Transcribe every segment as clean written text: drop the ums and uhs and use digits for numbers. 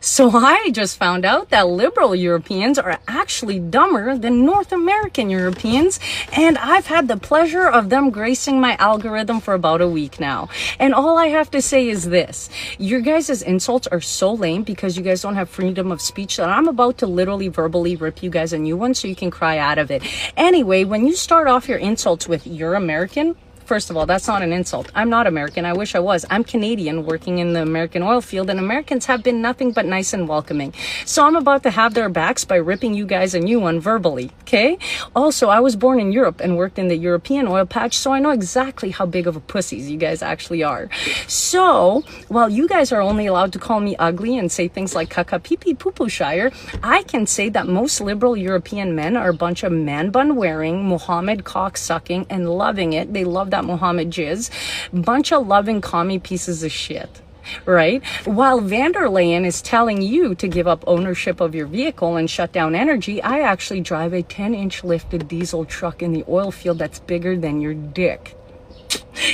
So I just found out that liberal Europeans are actually dumber than North American Europeans, and I've had the pleasure of them gracing my algorithm for about a week now. And all I have to say is this: your guys' insults are so lame because you guys don't have freedom of speech that I'm about to literally verbally rip you guys a new one so you can cry out of it. Anyway, when you start off your insults with "you're American," first of all, that's not an insult. I'm not American. I wish I was. I'm Canadian working in the American oil field, and Americans have been nothing but nice and welcoming. So I'm about to have their backs by ripping you guys a new one verbally, okay? Also, I was born in Europe and worked in the European oil patch, so I know exactly how big of a pussies you guys actually are. So, while you guys are only allowed to call me ugly and say things like "caca pee pee poo poo shire," I can say that most liberal European men are a bunch of man bun wearing, Mohammed cock sucking, and loving it. They love that Mohammed jizz, bunch of loving commie pieces of shit, right? While van der Leyen is telling you to give up ownership of your vehicle and shut down energy, I actually drive a 10-inch lifted diesel truck in the oil field that's bigger than your dick.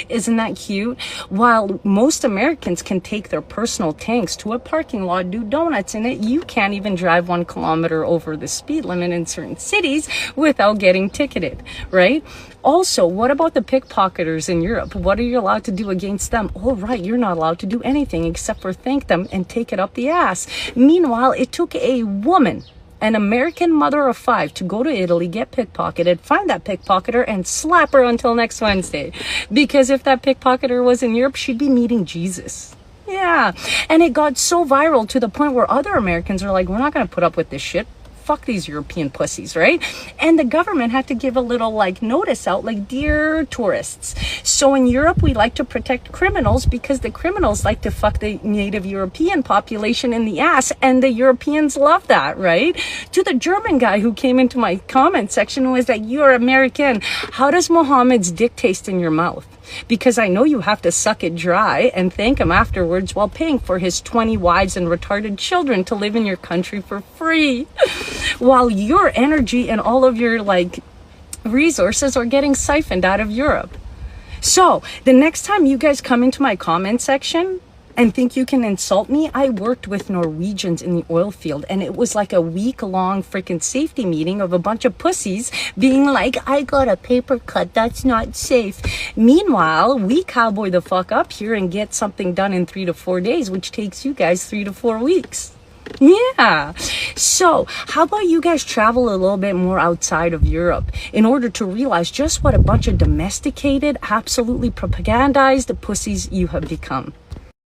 Isn't that cute? While most Americans can take their personal tanks to a parking lot, do donuts in it, you can't even drive 1 kilometer over the speed limit in certain cities without getting ticketed, right? Also, what about the pickpocketers in Europe? What are you allowed to do against them? Oh, right, you're not allowed to do anything except for thank them and take it up the ass. Meanwhile, it took a woman, an American mother of 5, to go to Italy, get pickpocketed, find that pickpocketer, and slap her until next Wednesday. Because if that pickpocketer was in Europe, she'd be meeting Jesus. Yeah. And it got so viral to the point where other Americans are like, we're not going to put up with this shit. Fuck these European pussies, right? And the government had to give a little notice out, dear tourists. So in Europe, we like to protect criminals because the criminals like to fuck the native European population in the ass, and the Europeans love that, right? To the German guy who came into my comment section was like, "You're American. How does Mohammed's dick taste in your mouth? Because I know you have to suck it dry and thank him afterwards while paying for his 20 wives and retarded children to live in your country for free, while your energy and all of your resources are getting siphoned out of Europe." So the next time you guys come into my comment section and think you can insult me, I worked with Norwegians in the oil field, and it was like a week-long freaking safety meeting of a bunch of pussies being like, "I got a paper cut, that's not safe." Meanwhile, we cowboy the fuck up here and get something done in 3 to 4 days, which takes you guys 3 to 4 weeks. Yeah. So how about you guys travel a little bit more outside of Europe in order to realize just what a bunch of domesticated, absolutely propagandized pussies you have become.